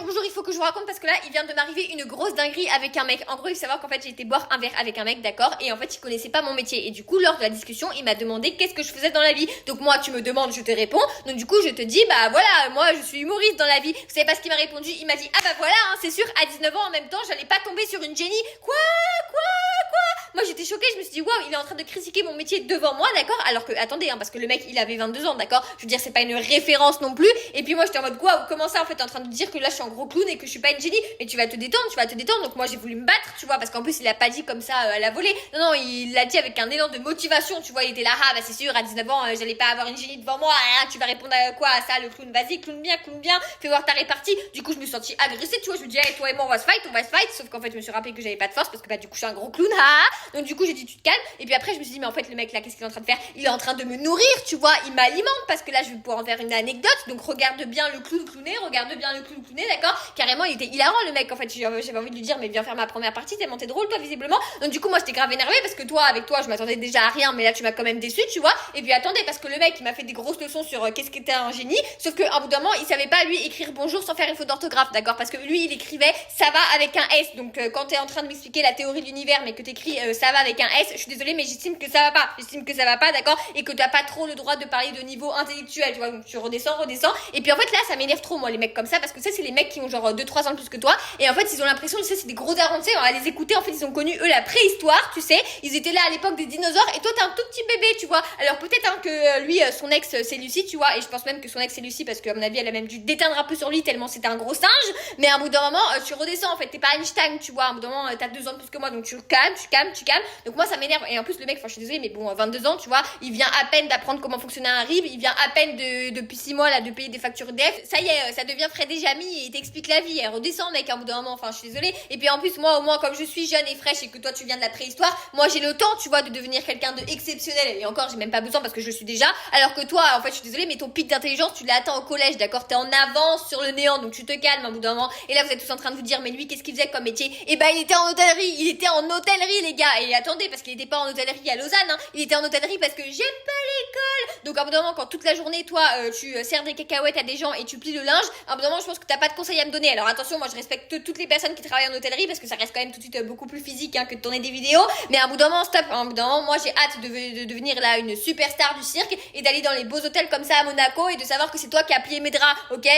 bonjour, il faut que je vous raconte parce que là, il vient de m'arriver une grosse dinguerie avec un mec. En gros, il faut savoir qu'en fait, j'ai été boire un verre avec un mec, d'accord? Et en fait, il connaissait pas mon métier. Et du coup, lors de la discussion, il m'a demandé qu'est-ce que je faisais dans la vie. Donc moi, tu me demandes, je te réponds. Donc du coup, je te dis, bah voilà, moi, je suis humoriste dans la vie. Vous savez pas ce qu'il m'a répondu? Il m'a dit, ah bah voilà, hein, c'est sûr, à 19 ans, en même temps, j'allais pas tomber sur une Jenny. Quoi? Moi j'étais choquée, je me suis dit waouh, il est en train de critiquer mon métier devant moi, d'accord? Alors que, attendez, hein, parce que le mec il avait 22 ans, d'accord? Je veux dire, c'est pas une référence non plus. Et puis moi j'étais en mode quoi, comment ça en fait, t'es en train de dire que là je suis un gros clown et que je suis pas une génie? Mais tu vas te détendre, tu vas te détendre. Donc moi j'ai voulu me battre, tu vois, parce qu'en plus il a pas dit comme ça à la volée. Non, il l'a dit avec un élan de motivation, tu vois, il était là, ah bah c'est sûr, à 19 ans, j'allais pas avoir une génie devant moi, ah, tu vas répondre à quoi à ça, le clown? Vas-y, clown bien, fais voir ta répartie. Du coup je me suis sentie agressée, tu vois, je me dis, hey, toi et moi on va se fight, sauf qu'en fait je me suis rappelé que j'avais pas de force parce que bah du coup je suis un gros clown, ah. Donc du coup j'ai dit tu te calmes. Et puis après je me suis dit mais en fait le mec là qu'est-ce qu'il est en train de faire? Il est en train de me nourrir, tu vois, il m'alimente parce que là je vais pouvoir en faire une anecdote. Donc regarde bien le clown clowné, d'accord? Carrément il était hilarant le mec en fait. J'avais envie de lui dire mais viens faire ma première partie, tellement t'es drôle toi visiblement. Donc du coup moi j'étais grave énervée parce que toi avec toi je m'attendais déjà à rien, mais là tu m'as quand même déçue, tu vois. Et puis attendez, parce que le mec il m'a fait des grosses leçons sur qu'est-ce qu'était un génie, sauf qu'à bout d'un moment il savait pas lui écrire bonjour sans faire une faute d'orthographe, d'accord? Parce que lui il écrivait ça va avec un S. Donc quand t'es en train de m'expliquer la théorie de l'univers mais que t'écris ça va avec un S, je suis désolée mais j'estime que ça va pas, d'accord? Et que t'as pas trop le droit de parler de niveau intellectuel, tu vois. Donc tu redescends. Et puis en fait là ça m'énerve trop moi les mecs comme ça, parce que ça c'est les mecs qui ont genre 2-3 ans de plus que toi, et en fait ils ont l'impression, tu sais, c'est des gros darons, on va les écouter, en fait ils ont connu eux la préhistoire, tu sais, ils étaient là à l'époque des dinosaures, et toi t'es un tout petit bébé, tu vois. Alors peut-être hein, que lui son ex c'est Lucie, tu vois, et je pense même que son ex c'est Lucie parce qu'à mon avis elle a même dû déteindre un peu sur lui tellement c'était un gros singe. Mais à un bout d'un moment tu redescends, en fait t'es pas Einstein, tu vois. À un bout d'un moment t'as 2 ans de plus que moi, donc tu calmes. Donc moi ça m'énerve. Et en plus le mec, enfin je suis désolée mais bon, 22 ans, tu vois, il vient à peine d'apprendre comment fonctionnait un RIB, il vient à peine depuis 6 mois là de payer des factures d'EF. Ça y est, ça devient Fred et Jamy et t'explique la vie. Redescends mec, à un bout d'un moment, enfin je suis désolée. Et puis en plus moi au moins comme je suis jeune et fraîche et que toi tu viens de la préhistoire, moi j'ai le temps, tu vois, de devenir quelqu'un de exceptionnel. Et encore j'ai même pas besoin parce que je le suis déjà. Alors que toi en fait je suis désolée mais ton pic d'intelligence tu l'attends au collège, d'accord? T'es en avance sur le néant, donc tu te calmes à un bout d'un moment. Et là vous êtes tous en train de vous dire mais lui qu'est-ce qu'il faisait comme métier? Et bah il était en hôtellerie les gars. Et attendez, parce qu'il était pas en hôtellerie à Lausanne, hein. Il était en hôtellerie parce que j'aime pas l'école. Donc à un bout d'un moment quand toute la journée toi tu sers des cacahuètes à des gens et tu plies le linge, à un bout d'un moment je pense que t'as pas de conseils à me donner. Alors attention, moi je respecte toutes les personnes qui travaillent en hôtellerie parce que ça reste quand même tout de suite beaucoup plus physique hein, que de tourner des vidéos. Mais à un bout d'un moment stop, à un bout d'un moment moi j'ai hâte de devenir là une superstar du cirque et d'aller dans les beaux hôtels comme ça à Monaco et de savoir que c'est toi qui as plié mes draps, ok?